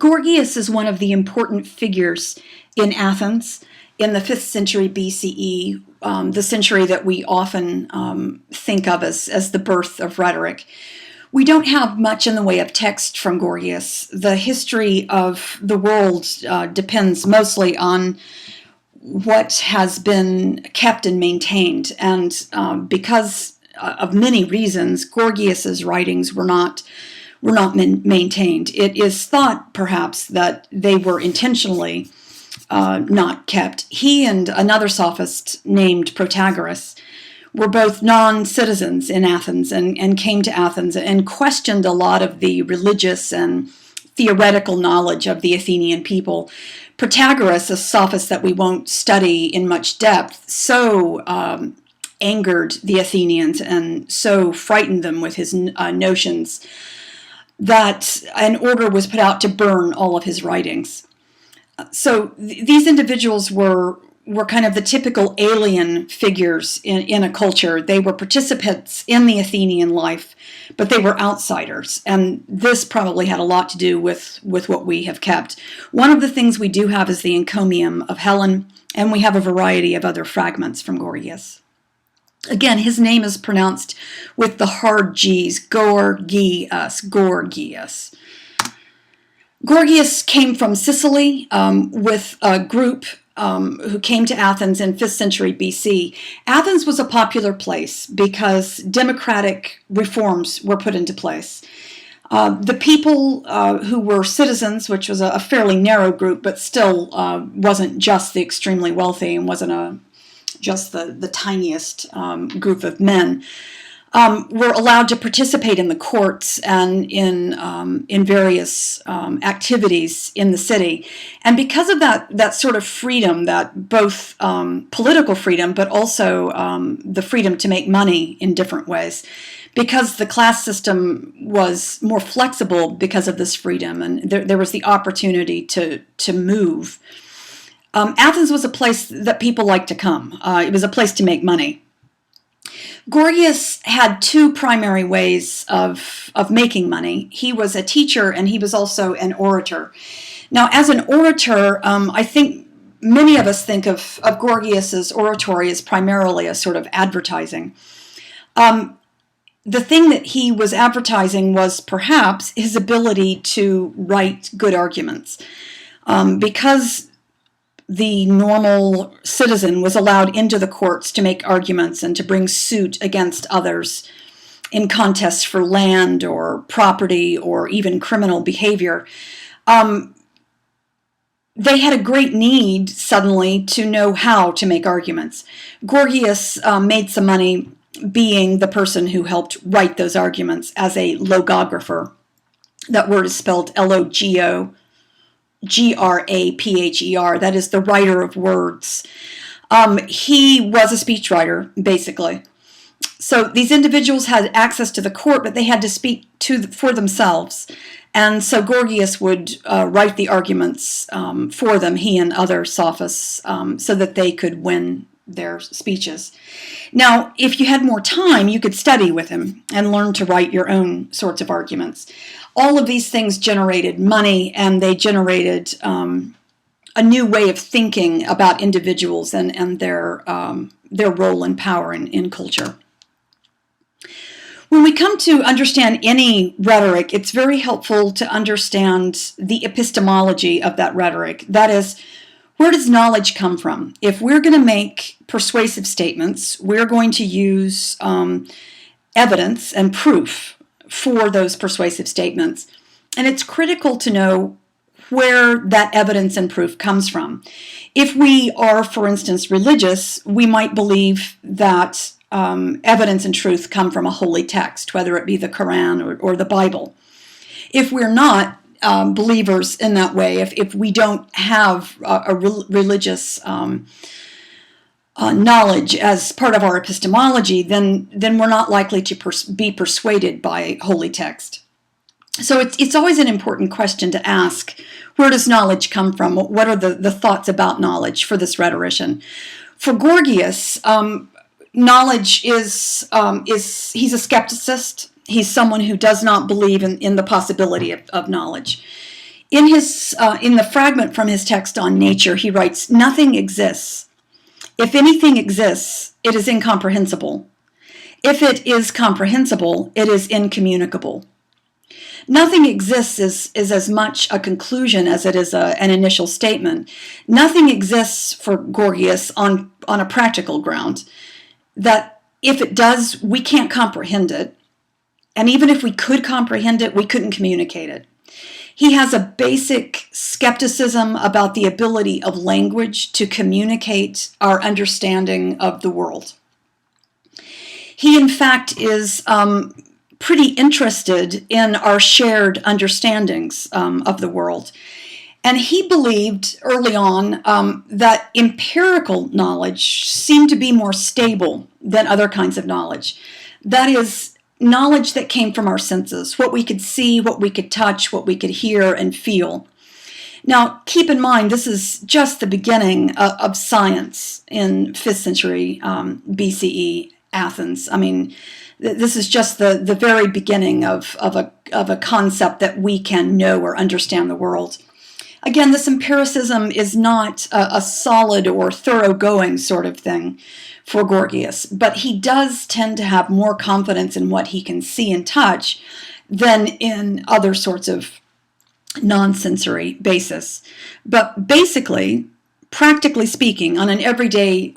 Gorgias is one of the important figures in Athens in the 5th century BCE, the century that we often think of as the birth of rhetoric. We don't have much in the way of text from Gorgias. The history of the world depends mostly on what has been kept and maintained, and because of many reasons, Gorgias's writings were not maintained. It is thought, perhaps, that they were intentionally not kept. He and another sophist named Protagoras were both non-citizens in Athens and came to Athens and questioned a lot of the religious and theoretical knowledge of the Athenian people. Protagoras, a sophist that we won't study in much depth, so angered the Athenians and so frightened them with his notions that an order was put out to burn all of his writings. So these individuals were kind of the typical alien figures in a culture. They were participants in the Athenian life, but they were outsiders. And this probably had a lot to do with what we have kept. One of the things we do have is the Encomium of Helen, and we have a variety of other fragments from Gorgias. Again, his name is pronounced with the hard G's, Gorgias, Gorgias. Gorgias came from Sicily with a group who came to Athens in 5th century BC. Athens was a popular place because democratic reforms were put into place. The people who were citizens, which was a fairly narrow group, but still wasn't just the extremely wealthy and wasn't just the tiniest group of men, were allowed to participate in the courts and in various activities in the city. And because of that sort of freedom, that both political freedom, but also the freedom to make money in different ways, because the class system was more flexible because of this freedom, and there was the opportunity to move. Athens was a place that people liked to come. It was a place to make money. Gorgias had two primary ways of making money. He was a teacher and he was also an orator. Now, as an orator, I think many of us think of Gorgias's oratory as primarily a sort of advertising. The thing that he was advertising was perhaps his ability to write good arguments. Because the normal citizen was allowed into the courts to make arguments and to bring suit against others in contests for land or property or even criminal behavior. They had a great need suddenly to know how to make arguments. Gorgias made some money being the person who helped write those arguments as a logographer. That word is spelled Logopher. That is the writer of words. He was a speechwriter, basically. So these individuals had access to the court, but they had to speak for themselves. And so Gorgias would write the arguments for them, he and other sophists, so that they could win their speeches. Now, if you had more time, you could study with him and learn to write your own sorts of arguments. All of these things generated money, and they generated a new way of thinking about individuals and their role and power in culture. When we come to understand any rhetoric, it's very helpful to understand the epistemology of that rhetoric. That is, where does knowledge come from? If we're going to make persuasive statements, we're going to use evidence and proof for those persuasive statements. And it's critical to know where that evidence and proof comes from. If we are, for instance, religious, we might believe that evidence and truth come from a holy text, whether it be the Quran or the Bible. If we're not believers in that way, if we don't have a religious knowledge as part of our epistemology, then we're not likely to be persuaded by holy text. So it's always an important question to ask, where does knowledge come from? What are the thoughts about knowledge for this rhetorician? For Gorgias, knowledge is he's a skepticist. He's someone who does not believe in the possibility of knowledge. In the fragment from his text on nature, he writes, "Nothing exists. If anything exists, it is incomprehensible. If it is comprehensible, it is incommunicable." Nothing exists is as much a conclusion as it is an initial statement. Nothing exists for Gorgias on a practical ground, that if it does, we can't comprehend it. And even if we could comprehend it, we couldn't communicate it. He has a basic skepticism about the ability of language to communicate our understanding of the world. He, in fact, is pretty interested in our shared understandings of the world. And he believed early on that empirical knowledge seemed to be more stable than other kinds of knowledge. That is, knowledge that came from our senses, what we could see, what we could touch, what we could hear and feel. Now, keep in mind, this is just the beginning of science in 5th century BCE Athens. I mean, this is just the very beginning of a concept that we can know or understand the world. Again, this empiricism is not a solid or thoroughgoing sort of thing for Gorgias, but he does tend to have more confidence in what he can see and touch than in other sorts of non-sensory basis. But basically, practically speaking, on an everyday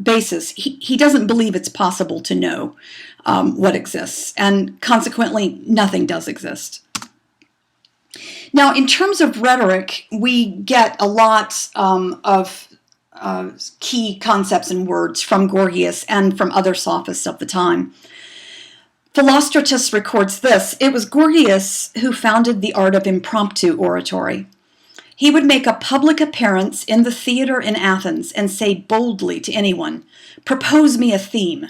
basis, he doesn't believe it's possible to know what exists, and consequently, nothing does exist. Now, in terms of rhetoric, we get a lot of key concepts and words from Gorgias and from other sophists of the time. Philostratus records this: "It was Gorgias who founded the art of impromptu oratory. He would make a public appearance in the theater in Athens and say boldly to anyone, 'Propose me a theme.'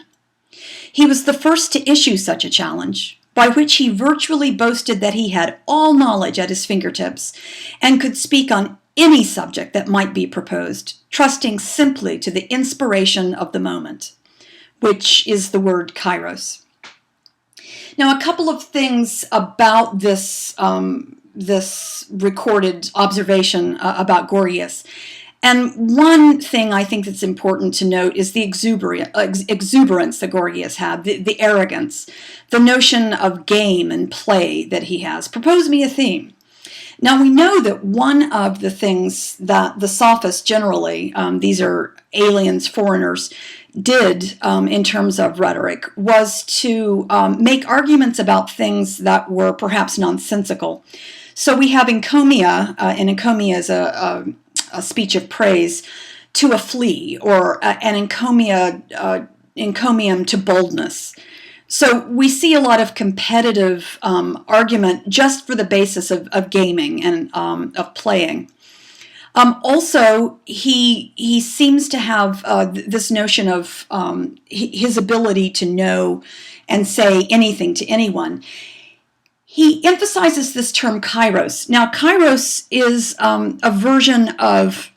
He was the first to issue such a challenge, by which he virtually boasted that he had all knowledge at his fingertips and could speak on any subject that might be proposed, trusting simply to the inspiration of the moment," which is the word kairos. Now, a couple of things about this recorded observation about Gorgias. And one thing I think that's important to note is the exuberance that Gorgias had, the arrogance, the notion of game and play that he has. Propose me a theme. Now, we know that one of the things that the sophists generally, these are aliens, foreigners, did in terms of rhetoric was to make arguments about things that were perhaps nonsensical. So we have encomia, and encomia is a speech of praise, to a flea, or an encomium to boldness. So we see a lot of competitive argument just for the basis of gaming and of playing. Also, he seems to have this notion of his ability to know and say anything to anyone. He emphasizes this term kairos. Now, kairos is a version of,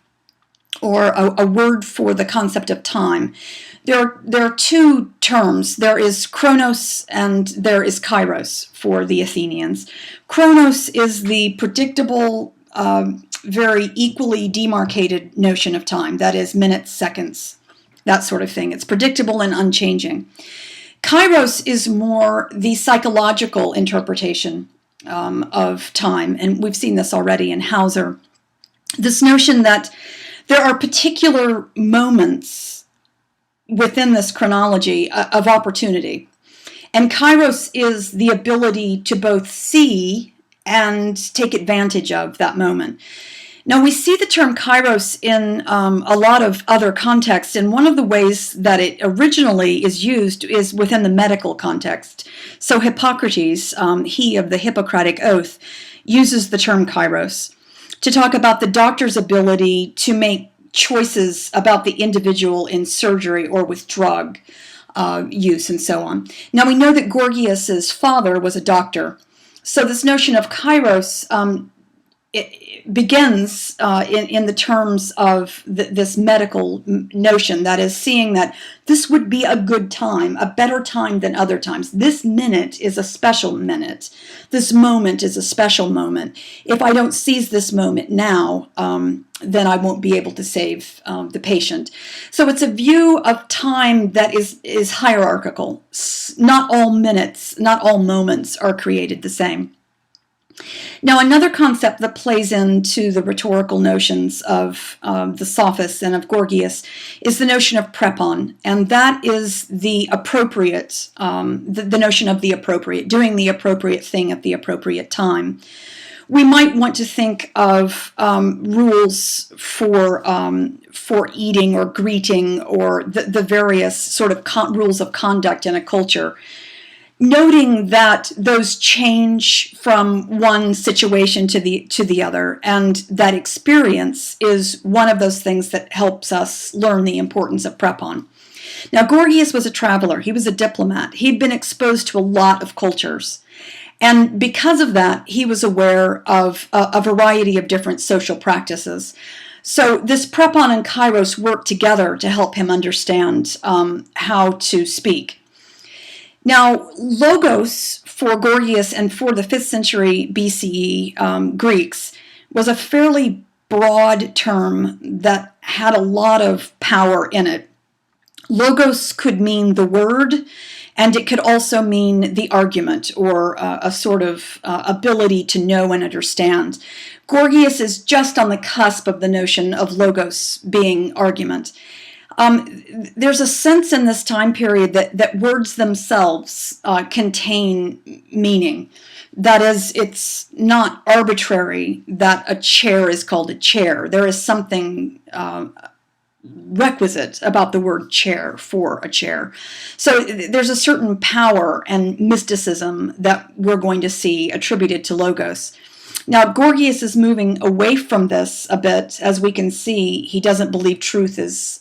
or a word for the concept of time. There are two terms. There is chronos and there is kairos for the Athenians. Chronos is the predictable, very equally demarcated notion of time. That is minutes, seconds, that sort of thing. It's predictable and unchanging. Kairos is more the psychological interpretation of time, and we've seen this already in Hauser. This notion that there are particular moments within this chronology of opportunity, and kairos is the ability to both see and take advantage of that moment. Now, we see the term kairos in a lot of other contexts, and one of the ways that it originally is used is within the medical context. So Hippocrates, he of the Hippocratic Oath, uses the term kairos to talk about the doctor's ability to make choices about the individual in surgery or with drug use and so on. Now, we know that Gorgias's father was a doctor, so this notion of kairos it begins in the terms of this medical notion, that is, seeing that this would be a good time, a better time than other times. This minute is a special minute. This moment is a special moment. If I don't seize this moment now, then I won't be able to save the patient. So it's a view of time that is hierarchical. Not all minutes, not all moments are created the same. Now, another concept that plays into the rhetorical notions of the Sophists and of Gorgias is the notion of prepon, and that is the appropriate, the notion of the appropriate, doing the appropriate thing at the appropriate time. We might want to think of rules for eating or greeting, or the various sort of rules of conduct in a culture, noting that those change from one situation to the other, and that experience is one of those things that helps us learn the importance of prepon. Now, Gorgias was a traveler. He was a diplomat. He'd been exposed to a lot of cultures. And because of that, he was aware of a variety of different social practices. So this prepon and kairos work together to help him understand how to speak. Now, logos for Gorgias and for the 5th century BCE Greeks was a fairly broad term that had a lot of power in it. Logos could mean the word, and it could also mean the argument, or a sort of ability to know and understand. Gorgias is just on the cusp of the notion of logos being argument. There's a sense in this time period that words themselves contain meaning. That is, it's not arbitrary that a chair is called a chair. There is something requisite about the word chair for a chair. So there's a certain power and mysticism that we're going to see attributed to logos. Now, Gorgias is moving away from this a bit. As we can see, he doesn't believe truth is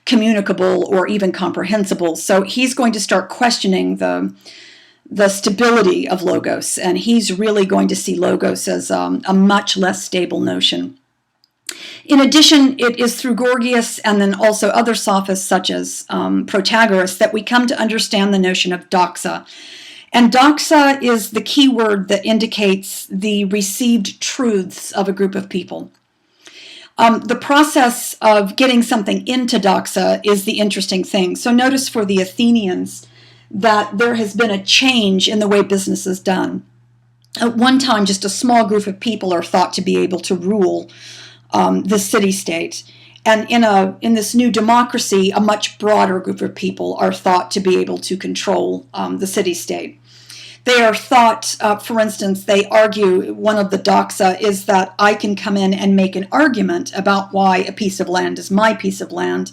communicable or even comprehensible. So he's going to start questioning the stability of logos, and he's really going to see logos as a much less stable notion. In addition, it is through Gorgias and then also other sophists such as Protagoras that we come to understand the notion of doxa. And doxa is the key word that indicates the received truths of a group of people. The process of getting something into doxa is the interesting thing. So notice for the Athenians that there has been a change in the way business is done. At one time, just a small group of people are thought to be able to rule the city-state. And in this new democracy, a much broader group of people are thought to be able to control the city-state. They are thought, for instance, they argue, one of the doxa is that I can come in and make an argument about why a piece of land is my piece of land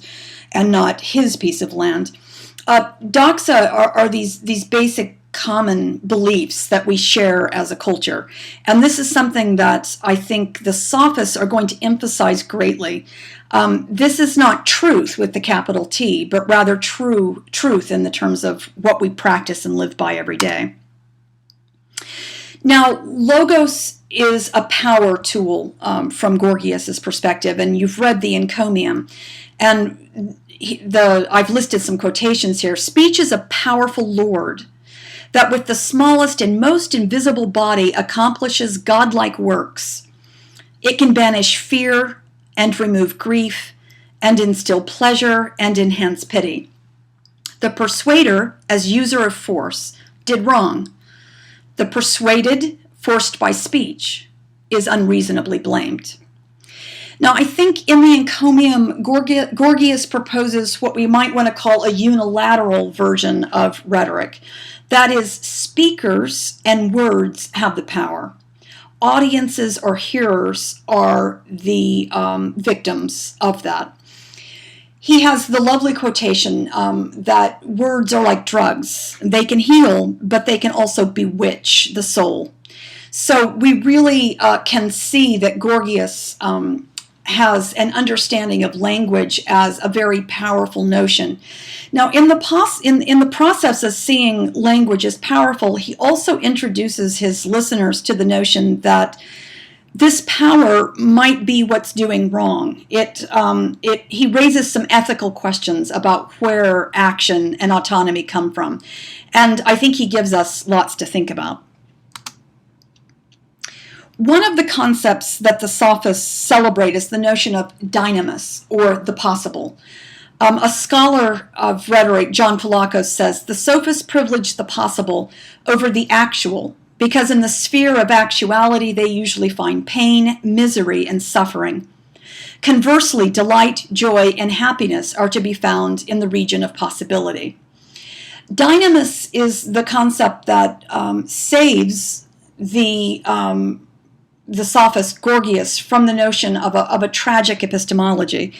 and not his piece of land. Doxa are these basic common beliefs that we share as a culture. And this is something that I think the sophists are going to emphasize greatly. This is not truth with the capital T, but rather truth in the terms of what we practice and live by every day. Now, logos is a power tool from Gorgias's perspective, and you've read the Encomium, and I've listed some quotations here. Speech is a powerful lord that with the smallest and most invisible body accomplishes godlike works. It can banish fear and remove grief and instill pleasure and enhance pity. The persuader, as user of force, did wrong. The persuaded, forced by speech, is unreasonably blamed. Now, I think in the Encomium, Gorgias proposes what we might want to call a unilateral version of rhetoric. That is, speakers and words have the power. Audiences or hearers are the victims of that. He has the lovely quotation that words are like drugs. They can heal, but they can also bewitch the soul. So we really can see that Gorgias has an understanding of language as a very powerful notion. Now, in the process of seeing language as powerful, he also introduces his listeners to the notion that this power might be what's doing wrong. He raises some ethical questions about where action and autonomy come from. And I think he gives us lots to think about. One of the concepts that the sophists celebrate is the notion of dynamis, or the possible. A scholar of rhetoric, John Polakos, says the sophists privilege the possible over the actual, because in the sphere of actuality they usually find pain, misery, and suffering. Conversely, delight, joy, and happiness are to be found in the region of possibility. Dynamis is the concept that saves the sophist Gorgias from the notion of a tragic epistemology.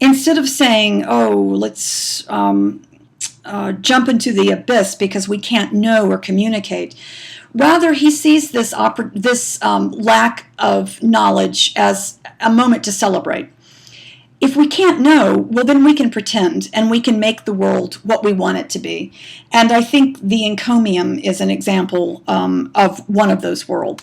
Instead of saying, oh, let's jump into the abyss because we can't know or communicate, rather he sees this lack of knowledge as a moment to celebrate. If we can't know, well, then we can pretend and we can make the world what we want it to be. And I think the encomium is an example of one of those worlds.